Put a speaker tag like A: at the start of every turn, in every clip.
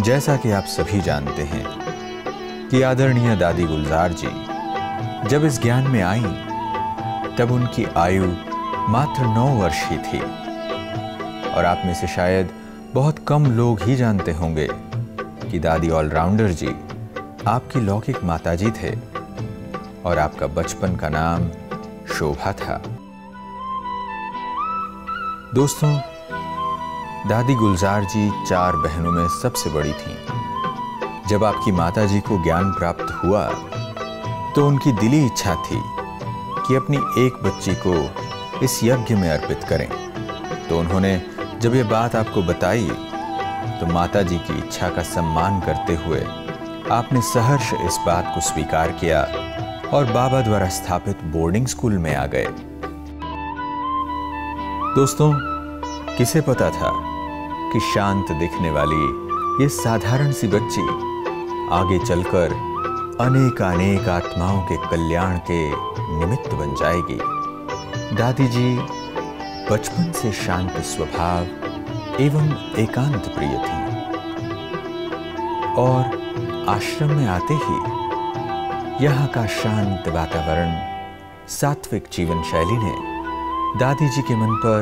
A: जैसा कि आप सभी जानते हैं कि आदरणीय दादी गुलजार जी जब इस ज्ञान में आईं तब उनकी आयु मात्र 9 वर्ष ही थी। और आप में से शायद बहुत कम लोग ही जानते होंगे कि दादी ऑलराउंडर जी आपकी लौकिक माताजी थे और आपका बचपन का नाम शोभा था। दोस्तों, दादी गुलजार जी 4 बहनों में सबसे बड़ी थीं। जब आपकी माताजी को ज्ञान प्राप्त हुआ तो उनकी दिली इच्छा थी कि अपनी एक बच्ची को इस यज्ञ में अर्पित करें। तो उन्होंने जब ये बात आपको बताई तो माताजी की इच्छा का सम्मान करते हुए आपने सहर्ष इस बात को स्वीकार किया और बाबा द्वारा स्थापित बोर्डिंग स्कूल में आ गए। दोस्तों, किसे पता था कि शांत दिखने वाली ये साधारण सी बच्ची आगे चलकर अनेक आत्माओं के कल्याण के निमित्त बन जाएगी। दादी जी बचपन से शांत स्वभाव एवं एकांत प्रिय थी और आश्रम में आते ही यहाँ का शांत वातावरण, सात्विक जीवन शैली ने दादी जी के मन पर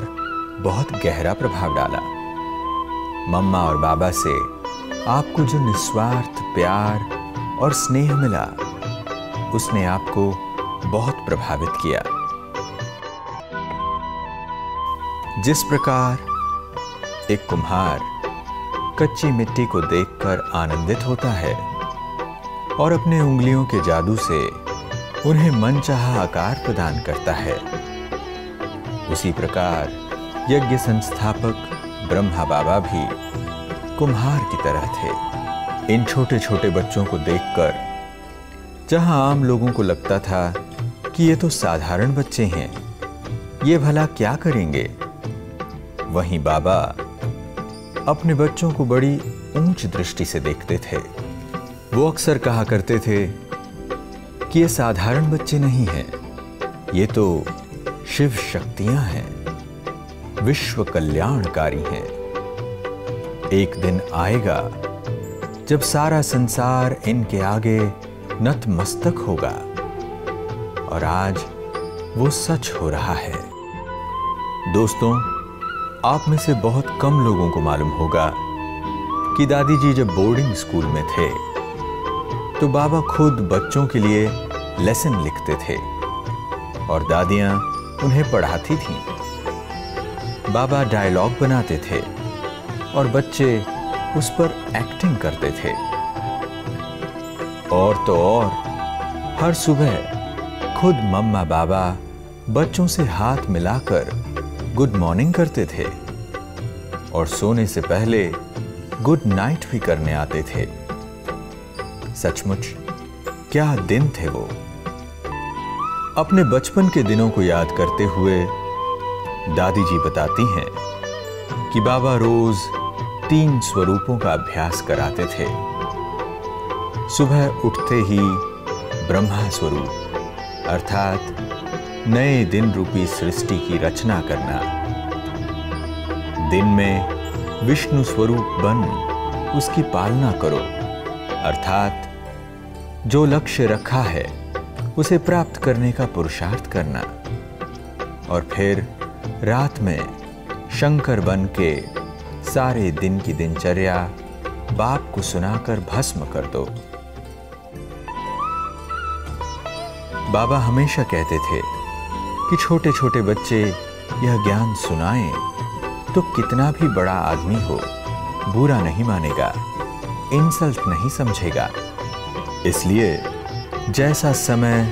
A: बहुत गहरा प्रभाव डाला। मम्मा और बाबा से आपको जो निस्वार्थ प्यार और स्नेह मिला उसने आपको बहुत प्रभावित किया। जिस प्रकार एक कुम्हार कच्ची मिट्टी को देखकर आनंदित होता है और अपने उंगलियों के जादू से उन्हें मनचाहा आकार प्रदान करता है, उसी प्रकार यज्ञ संस्थापक ब्रह्मा बाबा भी कुम्हार की तरह थे। इन छोटे छोटे बच्चों को देखकर जहां आम लोगों को लगता था कि ये तो साधारण बच्चे हैं, ये भला क्या करेंगे, वहीं बाबा अपने बच्चों को बड़ी ऊंच दृष्टि से देखते थे। वो अक्सर कहा करते थे कि ये साधारण बच्चे नहीं हैं, ये तो शिव शक्तियां हैं, विश्व कल्याणकारी हैं। एक दिन आएगा जब सारा संसार इनके आगे नतमस्तक होगा और आज वो सच हो रहा है। दोस्तों, आप में से बहुत कम लोगों को मालूम होगा कि दादी जी जब बोर्डिंग स्कूल में थे तो बाबा खुद बच्चों के लिए लेसन लिखते थे और दादियां उन्हें पढ़ाती थीं। बाबा डायलॉग बनाते थे और बच्चे उस पर एक्टिंग करते थे। और तो और हर सुबह खुद मम्मा बाबा बच्चों से हाथ मिलाकर गुड मॉर्निंग करते थे और सोने से पहले गुड नाइट भी करने आते थे। सचमुच क्या दिन थे वो। अपने बचपन के दिनों को याद करते हुए दादी जी बताती हैं कि बाबा रोज 3 स्वरूपों का अभ्यास कराते थे। सुबह उठते ही ब्रह्मा स्वरूप अर्थात नए दिन रूपी सृष्टि की रचना करना, दिन में विष्णु स्वरूप बन उसकी पालना करो अर्थात जो लक्ष्य रखा है उसे प्राप्त करने का पुरुषार्थ करना, और फिर रात में शंकर बन के सारे दिन की दिनचर्या बाप को सुनाकर भस्म कर दो। बाबा हमेशा कहते थे कि छोटे छोटे बच्चे यह ज्ञान सुनाएं तो कितना भी बड़ा आदमी हो बुरा नहीं मानेगा, इंसल्ट नहीं समझेगा। इसलिए जैसा समय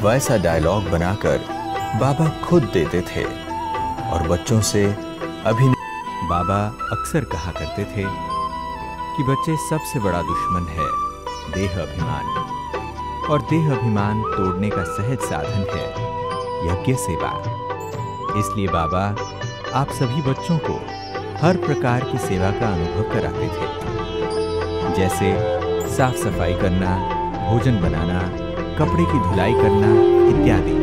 A: वैसा डायलॉग बनाकर बाबा खुद देते थे और बच्चों से अभिनय। बाबा अक्सर कहा करते थे कि बच्चे सबसे बड़ा दुश्मन है देह अभिमान, और देह अभिमान तोड़ने का सहज साधन है यज्ञ सेवा। इसलिए बाबा आप सभी बच्चों को हर प्रकार की सेवा का अनुभव कराते थे, जैसे साफ सफाई करना, भोजन बनाना, कपड़े की धुलाई करना इत्यादि।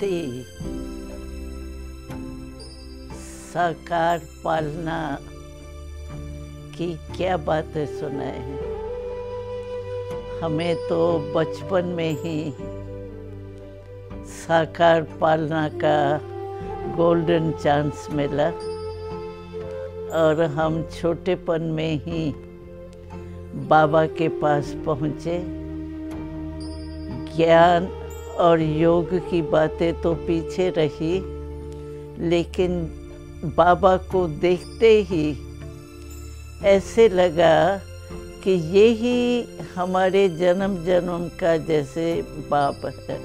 B: बेटी साकार पालना की क्या बातें सुनाए हैं। हमें तो बचपन में ही साकार पालना का गोल्डन चांस मिला और हम छोटेपन में ही बाबा के पास पहुँचे। ज्ञान और योग की बातें तो पीछे रही, लेकिन बाबा को देखते ही ऐसे लगा कि यही हमारे जन्म जन्म का जैसे बाप है।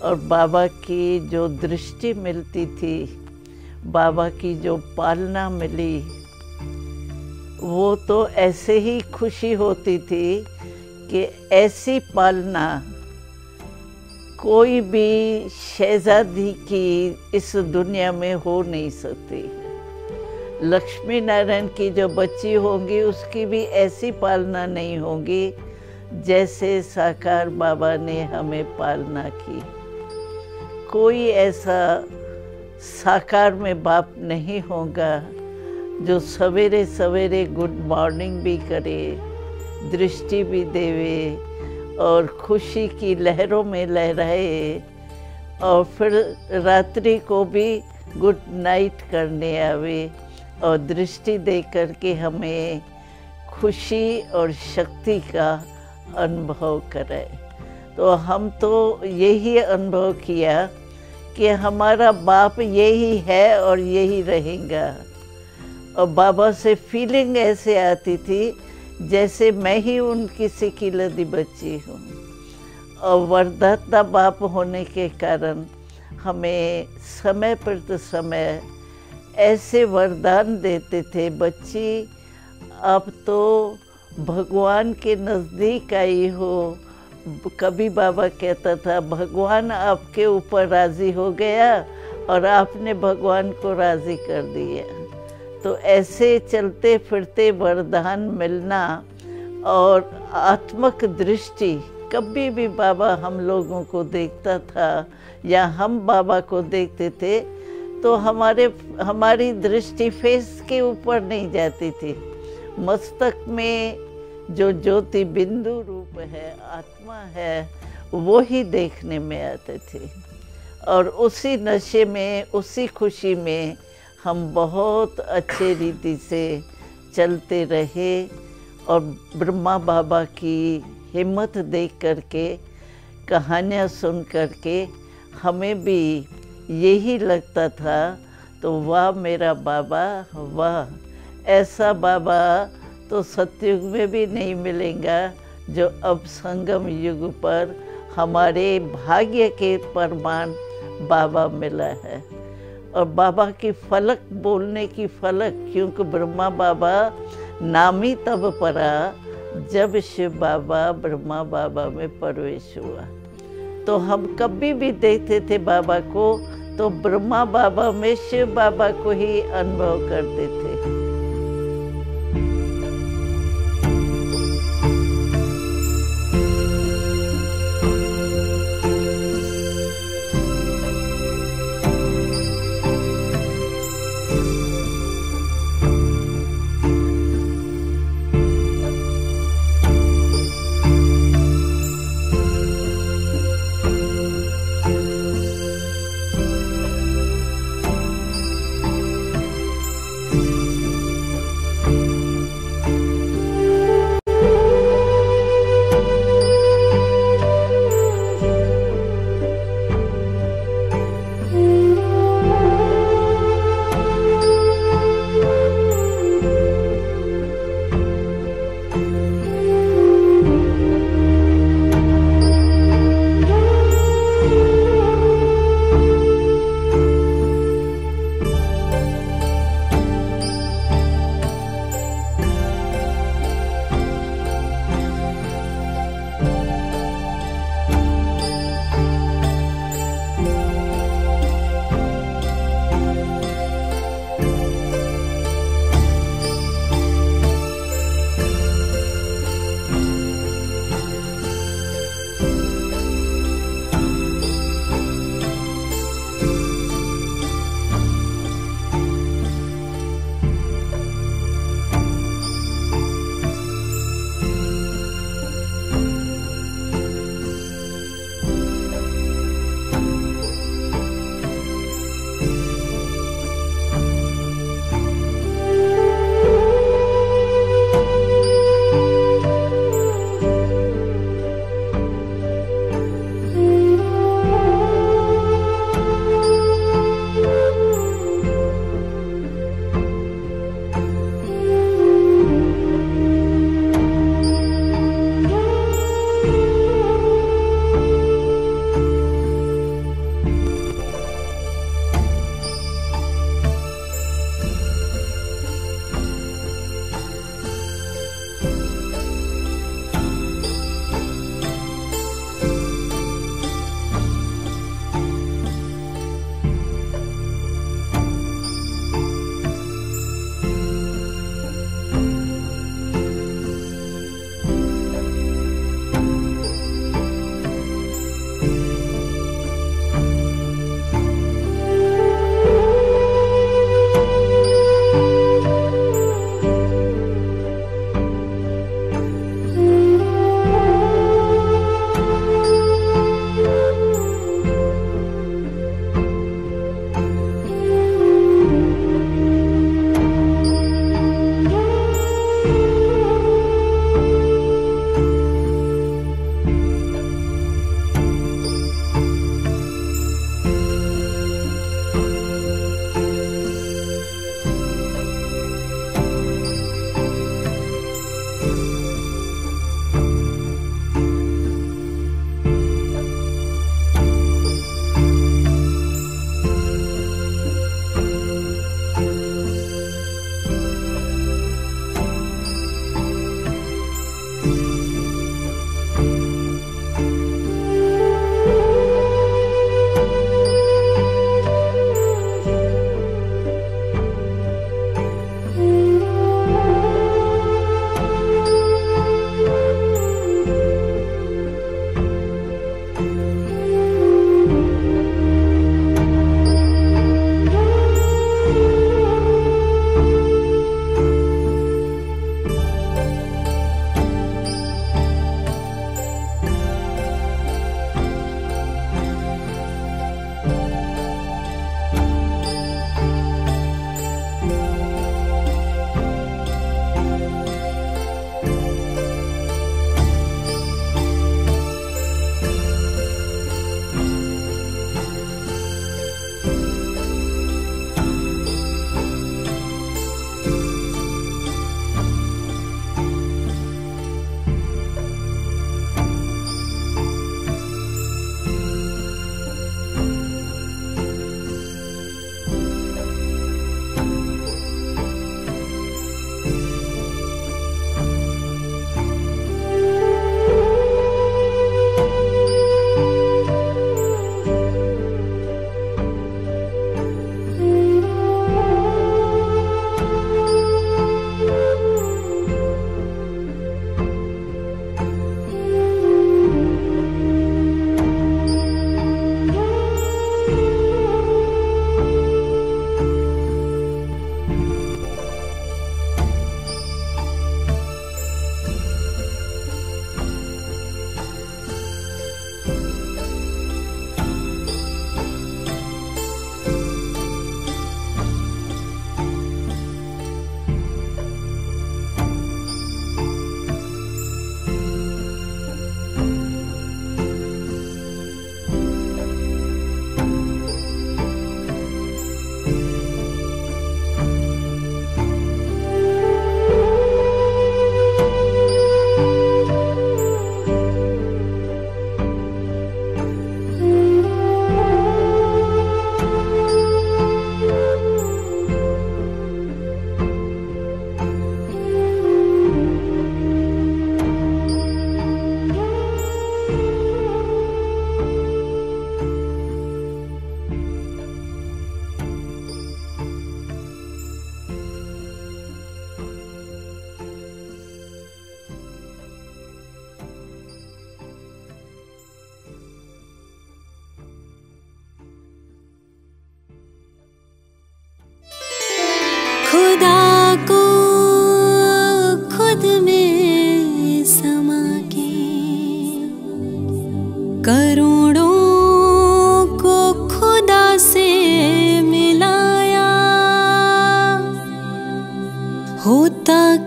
B: और बाबा की जो दृष्टि मिलती थी, बाबा की जो पालना मिली, वो तो ऐसे ही खुशी होती थी कि ऐसी पालना कोई भी शहजादी की इस दुनिया में हो नहीं सकती। लक्ष्मी नारायण की जो बच्ची होंगी उसकी भी ऐसी पालना नहीं होगी जैसे साकार बाबा ने हमें पालना की। कोई ऐसा साकार में बाप नहीं होगा जो सवेरे सवेरे गुड मॉर्निंग भी करे, दृष्टि भी देवे और खुशी की लहरों में लहराए और फिर रात्रि को भी गुड नाइट करने आवे और दृष्टि दे करके हमें खुशी और शक्ति का अनुभव कराए। तो हम तो यही अनुभव किया कि हमारा बाप यही है और यही रहेगा। और बाबा से फीलिंग ऐसे आती थी जैसे मैं ही उनकी सिकिलदी बच्ची हूँ। और वरदाता बाप होने के कारण हमें समय पर समय ऐसे वरदान देते थे, बच्ची अब तो भगवान के नज़दीक आई हो। कभी बाबा कहता था भगवान आपके ऊपर राज़ी हो गया और आपने भगवान को राज़ी कर दिया। तो ऐसे चलते फिरते वरदान मिलना और आत्मक दृष्टि, कभी भी बाबा हम लोगों को देखता था या हम बाबा को देखते थे तो हमारी दृष्टि फेस के ऊपर नहीं जाती थी। मस्तक में जो ज्योति बिंदु रूप है, आत्मा है, वो ही देखने में आते थे। और उसी नशे में, उसी खुशी में हम बहुत अच्छे रीति से चलते रहे। और ब्रह्मा बाबा की हिम्मत देख करके, कहानियाँ सुन करके हमें भी यही लगता था तो वाह मेरा बाबा, वाह ऐसा बाबा तो सतयुग में भी नहीं मिलेगा जो अब संगम युग पर हमारे भाग्य के प्रमाण बाबा मिला है। और बाबा की फलक बोलने की फलक, क्योंकि ब्रह्मा बाबा नाम ही तब पड़ा जब शिव बाबा ब्रह्मा बाबा में प्रवेश हुआ। तो हम कभी भी देखते थे बाबा को तो ब्रह्मा बाबा में शिव बाबा को ही अनुभव करते थे।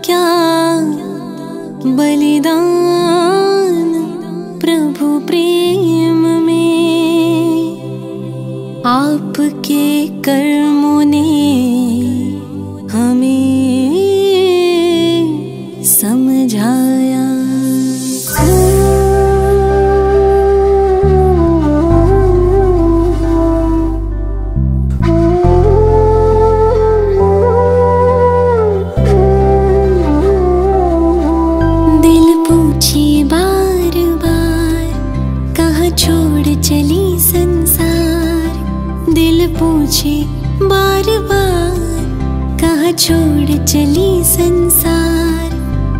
C: क्या बलिदान प्रभु प्रेम में, आपके कर्मों ने हमें समझाया। चली संसार, दिल पूछे बार बार, कहाँ छोड़ चली संसार,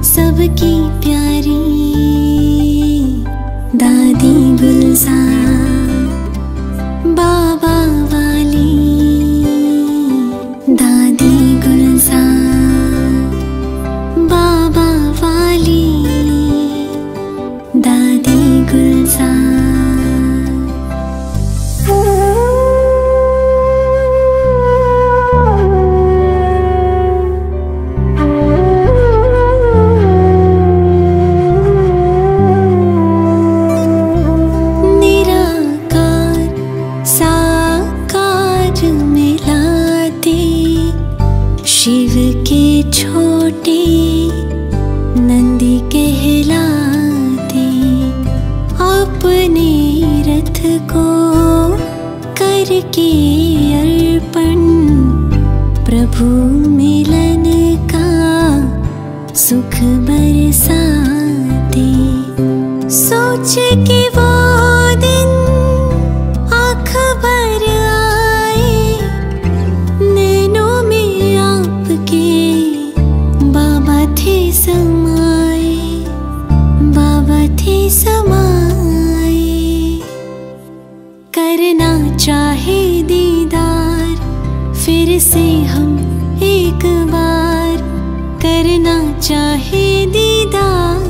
C: सबकी प्यारी दादी गुलजार, बाबा वाली दादी गुलजार, बाबा वाली दादी गुलजार। शिव के छोटे नंदी कहलाते, अपने रथ को करके अर्पण, प्रभु मिलन का सुख बरसाते। सोच के वो दिन आँख भर आए, नैनों में आपके बाबा थे समाए, बाबा थे समाए। करना चाहे दीदार फिर से हम एक बार, करना चाहे दीदार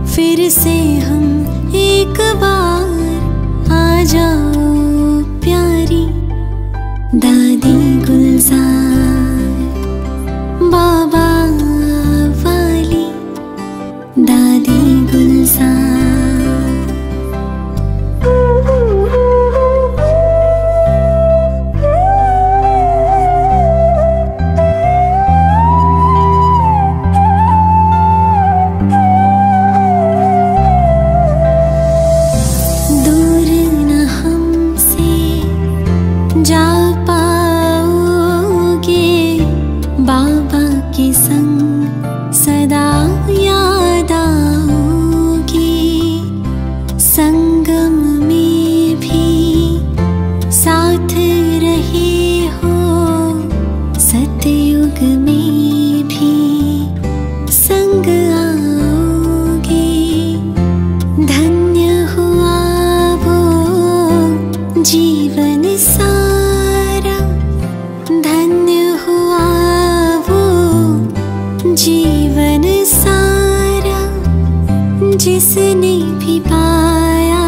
C: फिर से हम एक बार। आ जाओ प्यारी दादी गुलजार, बाबा वाली दादी गुलजार। दूर न हमसे जा पाओगे, बाबा के संग सदा याद आओगी। संगम में भी साथ रहे हो, सतयुग में भी संग आओगे। धन्य हुआ वो जीवन सारा, धन्य हुआ वो जीवन सारा, जिसने भी पाया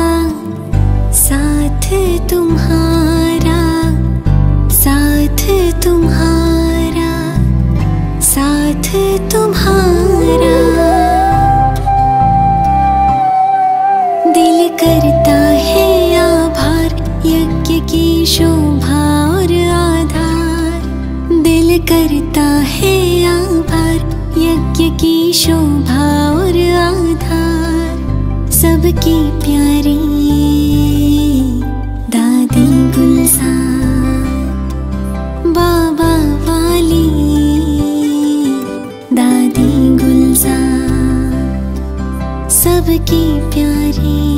C: साथ तुम्हारा, साथ तुम्हारा, साथ तुम्हारा। दिल करता है आभार, यज्ञ की शोभा और आधार। दिल करता है आभार, यज्ञ की शोभा और आधार। सबकी प्यारी दादी गुलजार, बाबा वाली दादी गुलजार। सबकी प्यारी